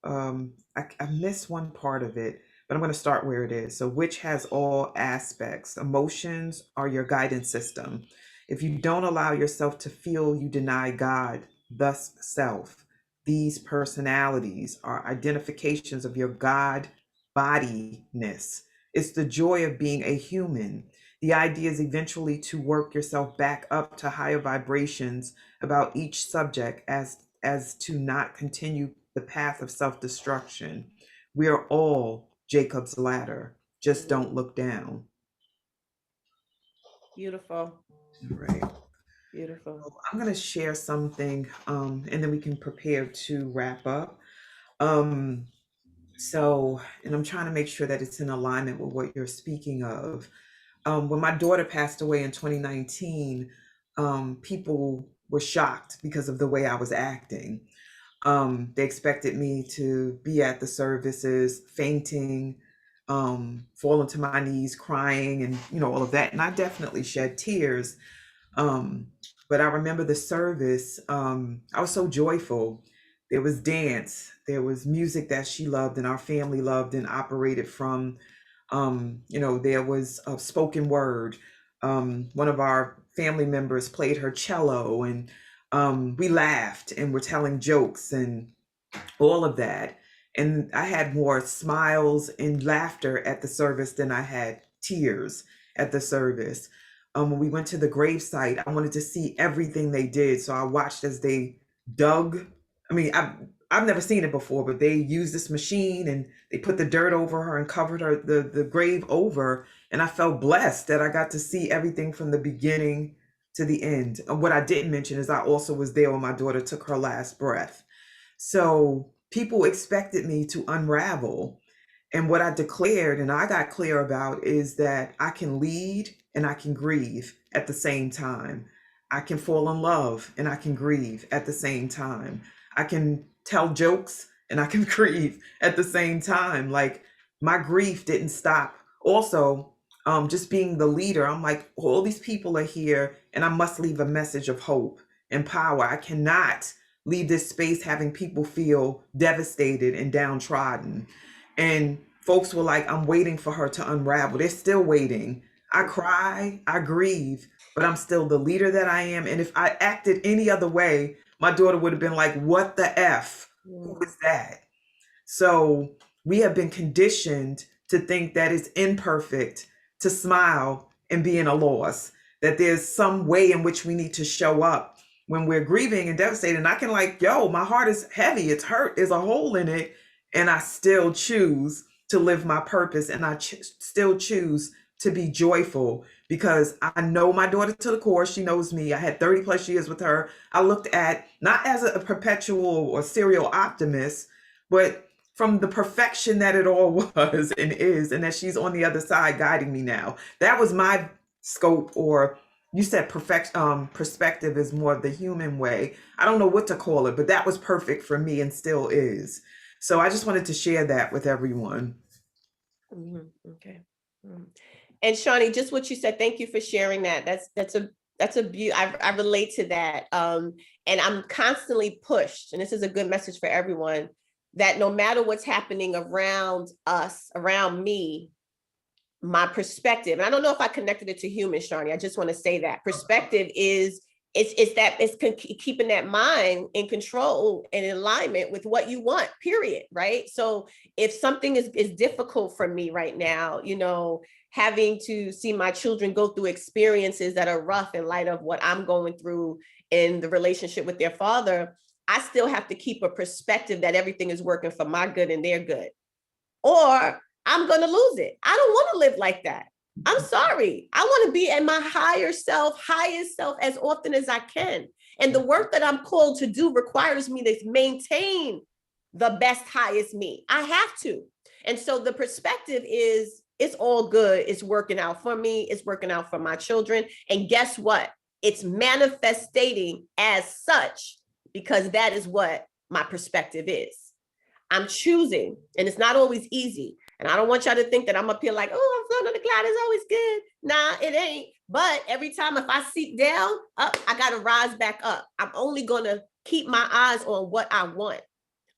I missed one part of it, but I'm going to start where it is. So, which has all aspects? Emotions are your guidance system. If you don't allow yourself to feel, you deny God, thus self. These personalities are identifications of your God bodiness. It's the joy of being a human. The idea is eventually to work yourself back up to higher vibrations about each subject as to not continue the path of self-destruction. We are all Jacob's ladder. Just don't look down. Beautiful. All right. Beautiful. I'm going to share something and then we can prepare to wrap up. So, and I'm trying to make sure that it's in alignment with what you're speaking of. When my daughter passed away in 2019, people were shocked because of the way I was acting. They expected me to be at the services, fainting, falling to my knees, crying, and all of that. And I definitely shed tears. But I remember the service. I was so joyful. There was dance. There was music that she loved and our family loved and operated from. There was a spoken word. One of our family members played her cello, and we laughed and were telling jokes and all of that. And I had more smiles and laughter at the service than I had tears at the service. When we went to the gravesite, I wanted to see everything they did. So I watched as they dug. I mean, I've never seen it before, but they used this machine and they put the dirt over her and covered her the grave over. And I felt blessed that I got to see everything from the beginning to the end. And what I didn't mention is I also was there when my daughter took her last breath. So people expected me to unravel. And what I declared and I got clear about is that I can lead and I can grieve at the same time. I can fall in love and I can grieve at the same time. I can tell jokes and I can grieve at the same time. Like my grief didn't stop. Also, just being the leader, I'm like, all these people are here and I must leave a message of hope and power. I cannot leave this space having people feel devastated and downtrodden. And folks were like, I'm waiting for her to unravel. They're still waiting. I cry, I grieve, but I'm still the leader that I am. And if I acted any other way, my daughter would have been like, what the F? Who is that? So we have been conditioned to think that it's imperfect to smile and be in a loss, that there's some way in which we need to show up when we're grieving and devastated. And I can like, yo, my heart is heavy, it's hurt, there's a hole in it. And I still choose to live my purpose, and I still choose to be joyful because I know my daughter to the core. She knows me. I had 30 plus years with her. I looked at not as a perpetual or serial optimist, but from the perfection that it all was and is, and that she's on the other side guiding me now. That was my scope, or you said perspective is more of the human way. I don't know what to call it, but that was perfect for me and still is. So I just wanted to share that with everyone. Okay. And Shawnee, just what you said, thank you for sharing that. That's a beauty. I relate to that. And I'm constantly pushed, and this is a good message for everyone, that no matter what's happening around us, around me, my perspective, and I don't know if I connected it to human, Shawnee, I just want to say that perspective is, it's keeping that mind in control and in alignment with what you want, period, right? So if something is difficult for me right now, having to see my children go through experiences that are rough in light of what I'm going through in the relationship with their father, I still have to keep a perspective that everything is working for my good and their good, or I'm going to lose it. I don't want to live like that. I'm sorry. I want to be in my highest self as often as I can. And the work that I'm called to do requires me to maintain the best, highest me. I have to. And so the perspective is, it's all good. It's working out for me. It's working out for my children. And guess what? It's manifesting as such, because that is what my perspective is. I'm choosing, and it's not always easy. And I don't want y'all to think that I'm up here like, oh, I'm floating on the cloud, it's always good. Nah, it ain't. But every time if I seek down, up, I got to rise back up. I'm only going to keep my eyes on what I want.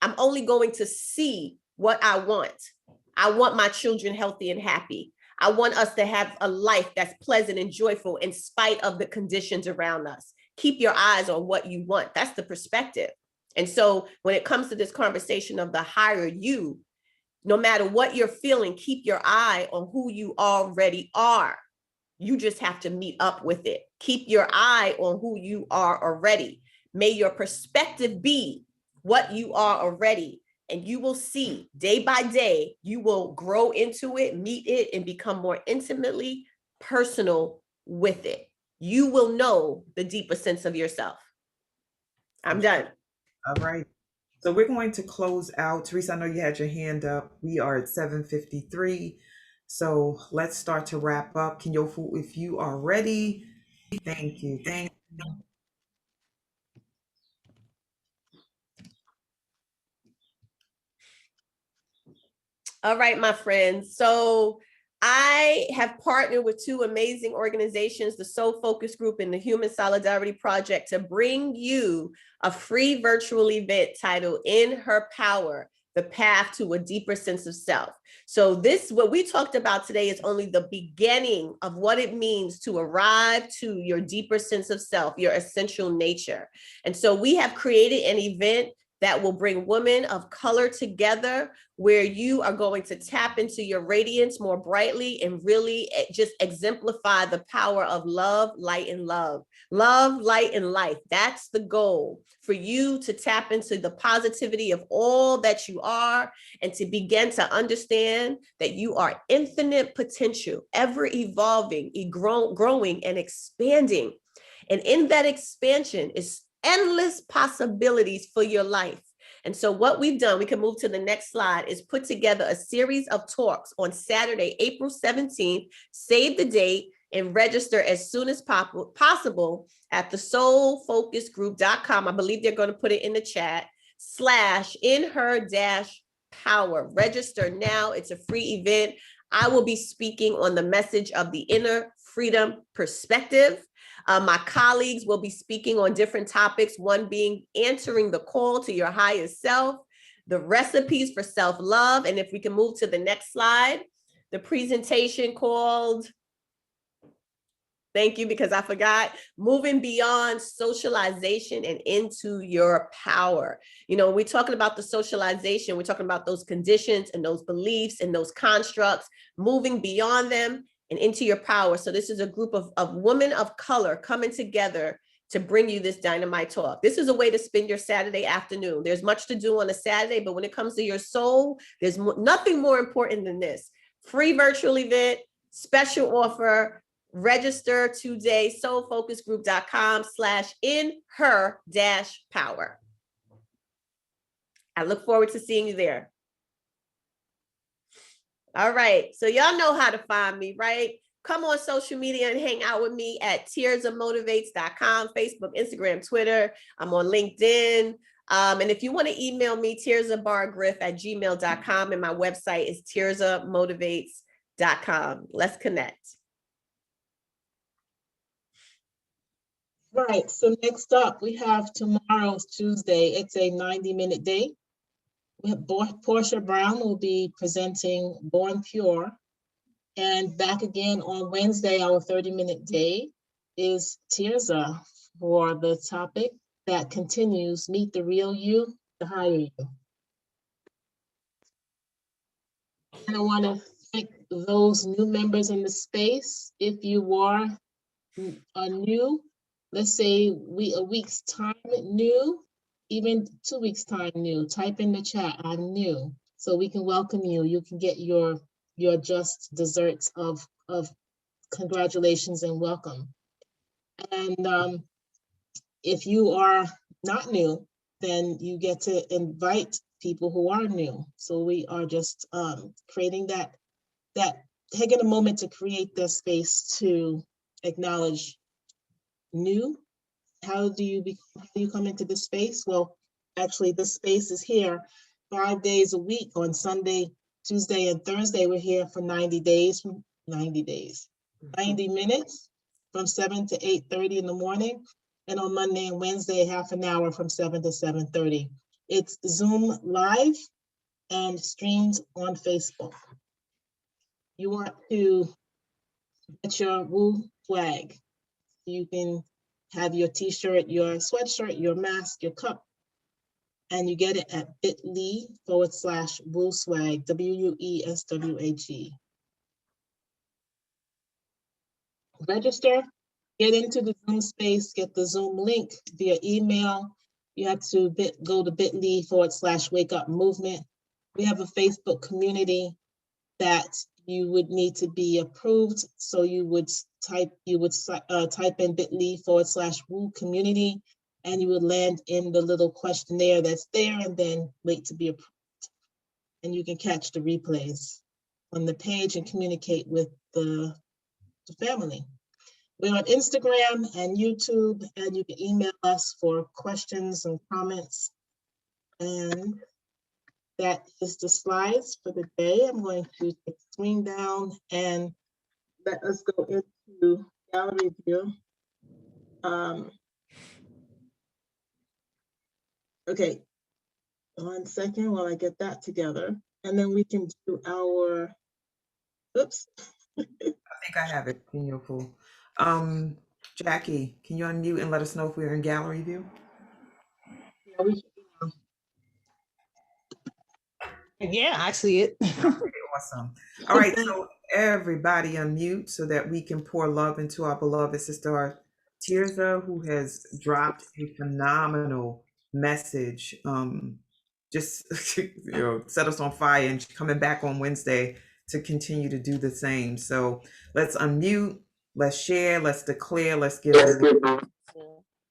I'm only going to see what I want. I want my children healthy and happy. I want us to have a life that's pleasant and joyful in spite of the conditions around us. Keep your eyes on what you want. That's the perspective. And so when it comes to this conversation of the higher you, no matter what you're feeling, keep your eye on who you already are. You just have to meet up with it. Keep your eye on who you are already. May your perspective be what you are already. And you will see day by day, you will grow into it, meet it, and become more intimately personal with it. You will know the deeper sense of yourself. I'm done. All right. So we're going to close out. Teresa, I know you had your hand up. We are at 7:53. So let's start to wrap up. Kenyofu, if you are ready. Thank you. Thank you. All right, my friends. So I have partnered with two amazing organizations, the Soul Focus Group and the Human Solidarity Project, to bring you a free virtual event titled In Her Power, the Path to a Deeper Sense of Self. So this, what we talked about today, is only the beginning of what it means to arrive to your deeper sense of self, your essential nature. And so we have created an event that will bring women of color together, where you are going to tap into your radiance more brightly and really just exemplify the power of love, light, and love. Love, light, and life. That's the goal, for you to tap into the positivity of all that you are and to begin to understand that you are infinite potential, ever evolving, growing, and expanding. And in that expansion is endless possibilities for your life. And so what we've done, we can move to the next slide, is put together a series of talks on Saturday, April 17th. Save the date and register as soon as possible at thesoulfocusgroup.com. I believe they're going to put it in the chat. /inher-power. Register now. It's a free event. I will be speaking on the message of the inner freedom perspective. My colleagues will be speaking on different topics, one being answering the call to your highest self, the recipes for self-love. And if we can move to the next slide, the presentation called, thank you, because I forgot, moving beyond socialization and into your power. You know, we're talking about the socialization, we're talking about those conditions and those beliefs and those constructs, moving beyond them and into your power. So this is a group of women of color coming together to bring you this dynamite talk. This is a way to spend your Saturday afternoon. There's much to do on a Saturday, but when it comes to your soul, there's nothing more important than this. Free virtual event, special offer. Register today, soulfocusgroup.com/inher-power. I look forward to seeing you there. All right, so y'all know how to find me, right? Come on social media and hang out with me at tirzamotivates.com, Facebook, Instagram, Twitter. I'm on LinkedIn. And if you want to email me, tirzabargriff@gmail.com, and my website is tirzamotivates.com. Let's connect. Right, so next up, we have tomorrow's Tuesday. It's a 90-minute day. We have Portia Brown will be presenting Born Pure. And back again on Wednesday, our 30-minute day is Tirza for the topic that continues, Meet the Real You, the Higher You. And I want to thank those new members in the space. If you are new, let's say a week's time new, even 2 weeks time new, type in the chat, I'm new, so we can welcome you. You can get your just desserts of congratulations and welcome. And if you are not new, then you get to invite people who are new. So we are just creating that, taking a moment to create this space to acknowledge new. How do you come into this space? Well, actually, this space is here 5 days a week. On Sunday, Tuesday, and Thursday, we're here for 90 minutes from 7 to 8:30 in the morning. And on Monday and Wednesday, half an hour from 7 to 7:30. It's Zoom live and streamed on Facebook. You want to get your Woo flag. You can have your t-shirt, your sweatshirt, your mask, your cup, and you get it at bit.ly/WooSwag, WUESWAG. Register, get into the Zoom space, get the Zoom link via email. You have to go to bit.ly/Wake Up Movement. We have a Facebook community that you would need to be approved. So you would type in bit.ly/Woo Community, and you would land in the little questionnaire that's there, and then wait to be approved. And you can catch the replays on the page and communicate with the family. We're on Instagram and YouTube, and you can email us for questions and comments. And that is the slides for the day. I'm going to take the screen down and let us go into gallery view. Okay, 1 second while I get that together. And then we can do our, oops. I think I have it in your pool. Jackie, can you unmute and let us know if we're in gallery view? Yeah, we should be on. Yeah, I see it. Awesome. All right, so everybody unmute so that we can pour love into our beloved sister Tirza, who has dropped a phenomenal message. Just set us on fire, and she's coming back on Wednesday to continue to do the same. So let's unmute, let's share, let's declare, let's give.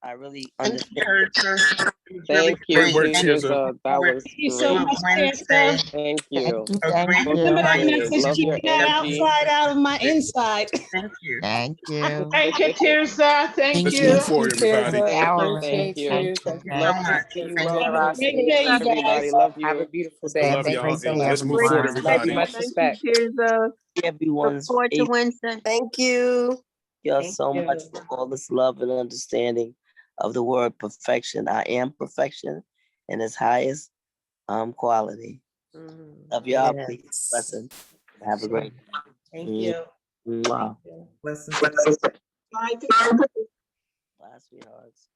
I really And understand. Thank you, Great work, Tirza. Tirza. That was Thank you so great. much, Tirza. Thank you. Thank you. Remember that message, Love your keeping that energy. outside out of my inside. Thank you. Thank you. Thank you, Tirza. Thank Let's you. move forward, everybody. Tirza. I Thank appreciate you. you. Thank Thank you you. for So your much. sister, you Thank love you. Have a great generosity. day, you Everybody, guys. love Have a you. beautiful Let's day. have Love a Thank you y'all. great so day, much. Let's move forward, everyone. Love you, everybody. much Thank you, respect. Tirza. Look Everyone's forward to faith. Wednesday. thank you. Y'all Thank so much you. for all this love and understanding of the word perfection. I am perfection in its highest quality. Love y'all. Peace. Yes. Blessing. Have a great Thank day. you. Mwah. Thank you. Blessings. Bye. Bye, sweethearts.